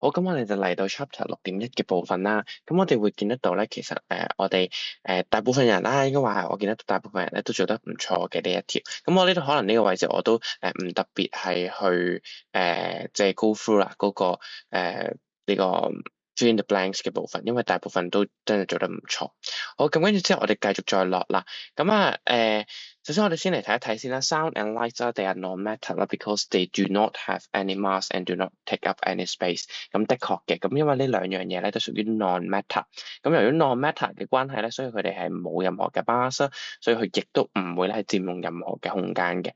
好，咁我哋就嚟到 chapter 6.1嘅部分啦。咁我哋會見得到咧，其實我哋大部分人啦，應該話係我見得到大部分人咧都做得唔錯嘅呢一條。咁我呢度可能呢個位置我都唔特別係去即係 go through 啦嗰個呢個 fill in the blanks 嘅部分，因為大部分都真係做得唔錯。好，咁跟住之後我哋繼續再落啦。咁首先我哋先嚟睇一睇先啦。Sound and light 啦，they are non-matter 啦，because they do not have any mass and do not take up any space。咁的確嘅，咁因為呢兩樣嘢咧都屬於 non-matter。咁由於 non-matter 嘅關係咧，所以佢哋係冇任何嘅 mass，所以佢亦都唔會咧係佔用任何嘅空間嘅。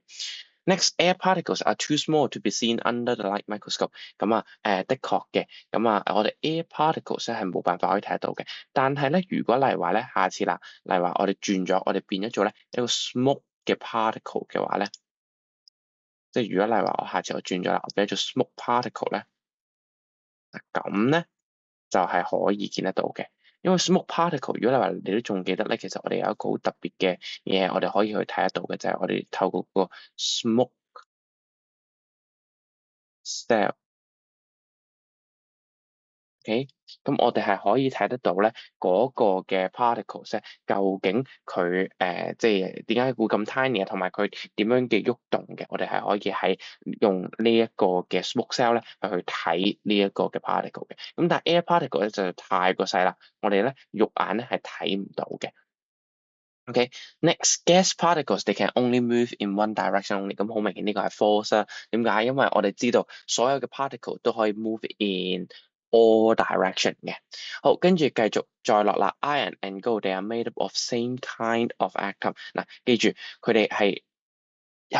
Next, air particles are too small to be seen under the light microscope。咁的確嘅，我哋 air particles 咧係冇辦法可以睇得到嘅。但係咧，如果例如話咧，下次啦，例如話我哋轉咗，我哋變咗做咧一個 smoke 嘅 particle 嘅話咧，即係如果例如話我下次我轉咗啦，我變咗做 smoke particle 咧，咁咧就係可以見得到嘅。因為 smoke particle，如果你話你都仲記得咧，其實我哋有一個好特別嘅嘢，我哋可以去睇得到嘅就係我哋透過個 smoke cell。OK，咁我哋係可以睇得到咧嗰個嘅 particles 咧，究竟佢即係點解會咁 tiny 啊，同埋佢點樣嘅喐動嘅，我哋係可以喺用呢一個嘅 smoke cell 咧去睇呢一個嘅 particle 嘅。咁但係 air particle 咧就太過細啦，我哋咧肉眼咧係睇唔到嘅。OK，next gas particles they can only move in one direction only。咁好明顯呢個係 false 啦。點解？因為我哋知道所有嘅 particle 都可以 move in all direction 嘅。好，跟住繼續再落啦。Iron and gold they are made up of same kind of atom。嗱，記住佢哋係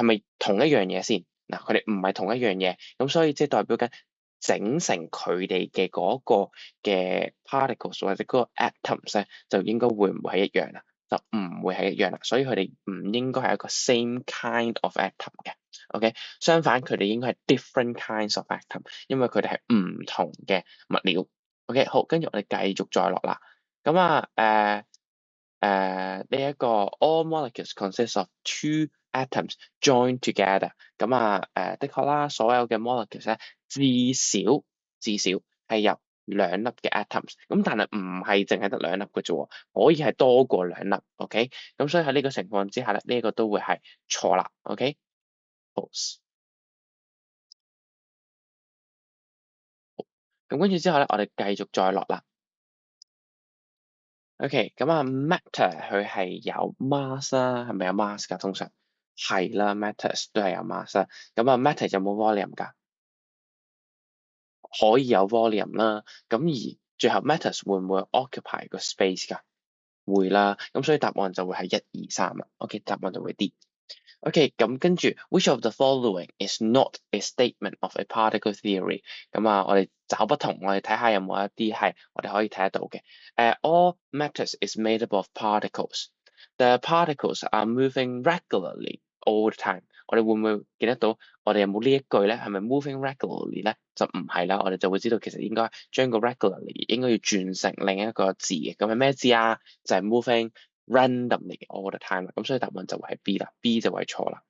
咪同一樣嘢先？嗱，佢哋唔係同一樣嘢，咁所以即係代表緊整成佢哋嘅嗰個嘅 particles 或者嗰個 atoms 咧，就應該會唔會係一樣啊？就唔會係一樣啦，所以佢哋唔應該係一個 same kind of atom 嘅。OK，相反佢哋應該係 different kinds of atom，因為佢哋係唔同嘅物料。OK，好，跟住我哋繼續再落啦。咁呢一個 all molecules consist of two atoms joined together。的確啦，所有嘅 molecules 咧至少係由兩粒嘅 atoms，咁但係唔係淨係得兩粒嘅啫喎，可以係多過兩粒。OK，咁所以喺呢個情況之下咧，呢一個都會係錯啦。OK，好，咁跟住之後咧，我哋繼續再落啦。OK，matter 佢係有 mass 啦，係咪有 mass 㗎？通常係啦，matters 都係有 mass 啦。matter 有冇 volume 㗎？可以有 volume 啦。咁而最後 matters 會唔會 occupy 個 space 㗎？會啦。咁所以答案就會係1、2、3啦。OK，答案就會 D。OK，咁跟住，which of the following is not a statement of a particle theory？我哋找不同，我哋睇下有冇一啲係我哋可以睇得到嘅。all matters is made up of particles. The particles are moving regularly all the time。我哋會唔會見得到？我哋有冇呢一句咧？係咪 moving regularly 咧？就唔係啦，我哋就會知道其實應該將個 regularly 應該要轉成另一個字嘅。咁係咩字啊？就係 moving randomly all the time 啦，咁所以答案就會係 B 啦，B 就會係錯啦。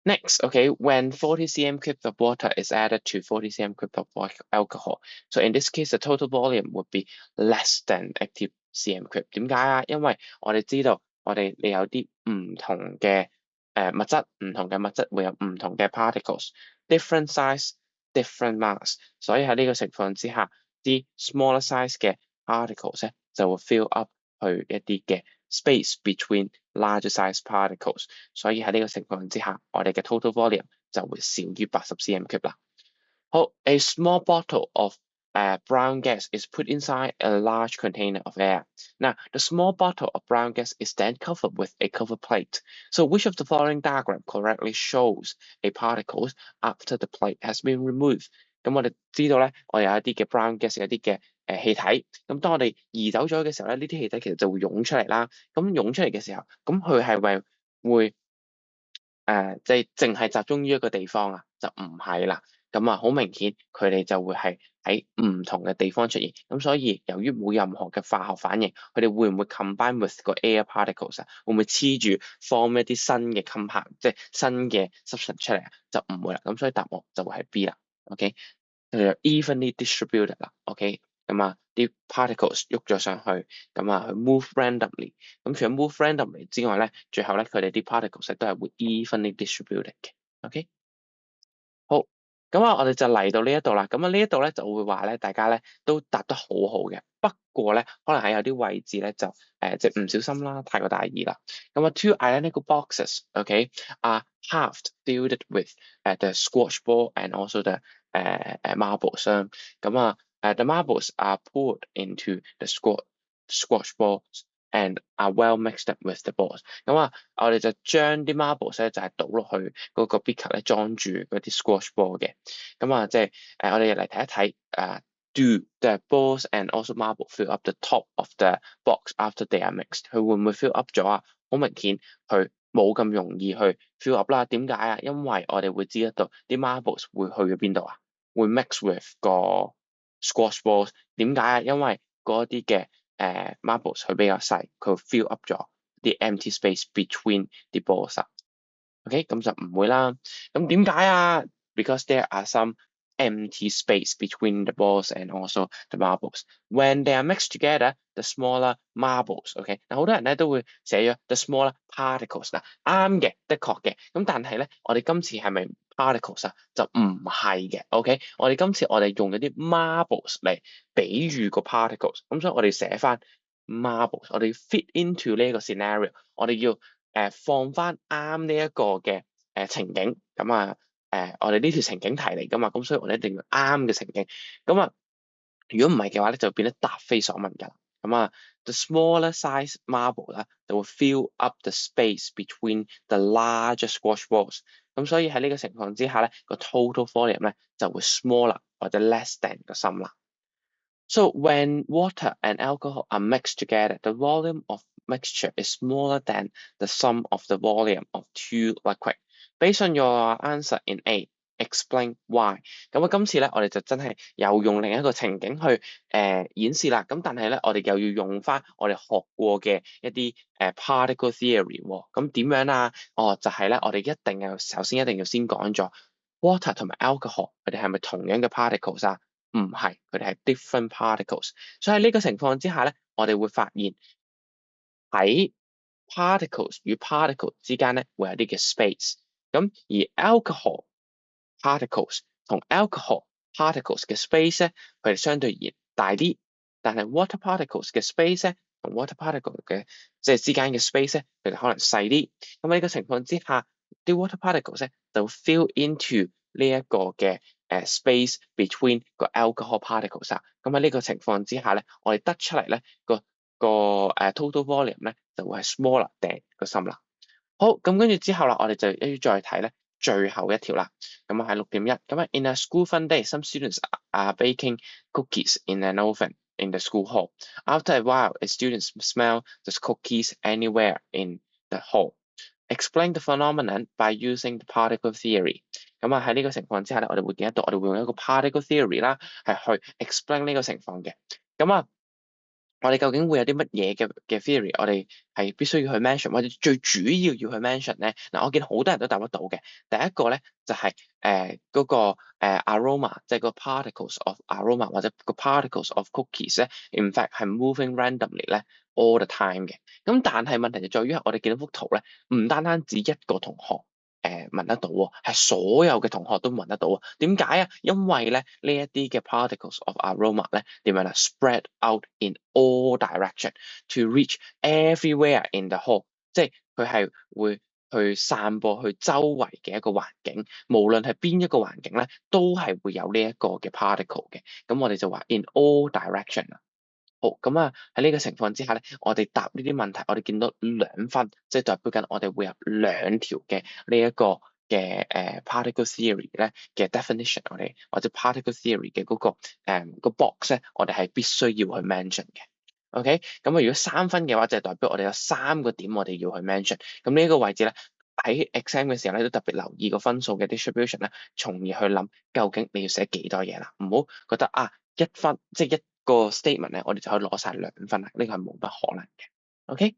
Next，when 40 cm cube of water is added to 40 cm cube of alcohol，so in this case the total volume would be less than 80 cm cube。點解啊？因為我哋知道你有啲唔同嘅物質，唔同嘅物質會有唔同嘅 particles，different size，different mass。所以喺呢個情況之下，啲 smaller size 嘅 particles 咧就會 fill up 去一啲嘅 space between larger size particles，所以喺呢個情況之下，我哋嘅 total volume 就會少於80 cm cube 啦。好，a small bottle of brown gas is put inside a large container of air. Now, the small bottle of brown gas is then covered with a cover plate. So, which of the following diagram correctly shows a particles after the plate has been removed？咁我哋知道咧，我哋有一啲嘅 brown gas，有啲嘅氣體。咁當我哋移走咗嘅時候咧，呢啲氣體其實就會湧出嚟啦。咁湧出嚟嘅時候，咁佢係咪會即係淨係集中於一個地方啊？就唔係啦。好明顯佢哋就會係喺唔同嘅地方出現。咁所以由於冇任何嘅化學反應，佢哋會唔會 combine with 個 air particles 啊？會唔會黐住 form 一啲新嘅 compound，即係新嘅 substance 出嚟啊？就唔會啦。咁所以答案就會係 B 啦。OK。就 evenly distributed 啦，OK，咁啊啲 particles 喐咗上去，咁啊去 move randomly，咁除咗 move randomly 之外咧，最後咧佢哋啲 particles 都係會 evenly distributed 嘅，OK。好，咁啊，我哋就嚟到呢一度啦。咁啊，呢一度咧就會話咧，大家咧都答得好好嘅。不過咧，可能喺有啲位置咧就即係唔小心啦，太過大意啦。咁啊，two identical boxes，OK，are half filled with the squash ball and also the marbles 啦。咁啊，the marbles are poured into the squash balls and are well mixed up with the balls。咁啊，我哋就將啲 marbles 咧就係倒落去嗰個 beaker 咧裝住嗰啲 squash ball 嘅。咁啊，即係我哋嚟睇一睇do the balls and also marble fill up the top of the box after they are mixed？佢會唔會 fill up 咗啊？好明顯，佢冇咁容易去 fill up 啦。點解啊？因為我哋會知得到啲 marbles 會去咗邊度啊？會 mix with 個 squash balls。點解啊？因為嗰啲嘅marbles 佢比較細，佢 fill up 咗啲 empty space between 啲 balls 啊。OK，咁就唔會啦。咁點解啊？Because there are some empty space between the balls and also the marbles. When they are mixed together, the smaller marbles，OK，嗱好多人咧都會寫咗 the smaller particles 嗱，啱嘅，的確嘅。咁但係咧，我哋今次係咪 particles 啊？就唔係嘅，OK。我哋今次我哋用咗啲 marbles 嚟比喻個 particles，咁所以我哋寫翻 marbles，我哋 fit into 呢一個 scenario，我哋要放翻啱呢一個嘅情景，咁啊我哋呢條情景題嚟噶嘛，咁所以我哋一定要啱嘅情景。咁啊，如果唔係嘅話咧，就變得答非所問㗎啦。咁啊，the smaller size marble 啦，就會 fill up the space between the larger squash balls。咁所以喺呢個情況之下咧，個 total volume 咧就會 smaller 或者 less than 個 sum 啦。So when water and alcohol are mixed together, the volume of mixture is smaller than the sum of the volume of two liquid. Based on your answer in A, explain why。咁啊，今次咧，我哋就真係又用另一個情景去演示啦。咁但係咧，我哋又要用翻我哋學過嘅一啲particle theory 喎。咁點樣啊？哦，就係咧，我哋首先一定要先講咗 water 同埋 alcohol，佢哋係咪同樣嘅 particles 啊？唔係，佢哋係 different particles。所以喺呢個情況之下咧，我哋會發現喺 particles 與 particle 之間咧會有啲嘅 space。咁而 alcohol particles 同 alcohol particles 嘅 space 咧，佢哋相對而言大啲。但係 water particles 嘅 space 咧，同 water particle 嘅即係之間嘅 space 咧，佢哋可能細啲。咁喺呢個情況之下，啲 water particles 咧就 fill into 呢一個嘅space between 個 alcohol particles 啊。咁喺呢個情況之下咧，我哋得出嚟咧個total volume 咧就會係 smaller than 個 sum 啦。好，咁跟住之後啦，我哋就要再睇咧最後一條啦。咁啊係6.1。咁啊 in a school fun day, some students are baking cookies in an oven in the school hall. After a while, a student smell the cookies anywhere in the hall. Explain the phenomenon by using the particle theory。咁啊喺呢個情況之下咧，我哋會見得到，我哋會用一個 particle theory 啦，係去 explain 呢個情況嘅。咁啊，我哋究竟會有啲乜嘢嘅 theory？我哋係必須要去 mention，或者最主要要去 mention 咧。嗱，我見好多人都答得到嘅。第一個咧就係嗰個aroma，即係個 particles of aroma 或者個 particles of cookies 咧，in fact 係 moving randomly 咧 all the time 嘅。咁但係問題就在於我哋見到幅圖咧，唔單單止一個同學聞得到喎，係所有嘅同學都聞得到啊。點解啊？因為咧呢一啲嘅 particles of aroma 咧點樣啊 spread out in all direction to reach everywhere in the hall，即係佢係會去散播去周圍嘅一個環境，無論係邊一個環境咧，都係會有呢一個嘅 particle 嘅。咁我哋就話 in all direction 啦。好，咁啊喺呢個情況之下咧，我哋答呢啲問題，我哋見到2分，即係代表緊我哋會有2條嘅呢一個嘅particle theory 咧嘅 definition，我哋或者 particle theory 嘅嗰個box 咧，我哋係必須要去 mention 嘅。OK，咁啊如果3分嘅話，就係代表我哋有3個點我哋要去 mention。咁呢一個位置咧喺 exam 嘅時候咧，都特別留意個分數嘅 distribution 咧，從而去諗究竟你要寫幾多嘢啦。唔好覺得1分即係一個 statement 咧，我哋就可以攞晒2分啦，呢個係冇乜可能嘅。OK。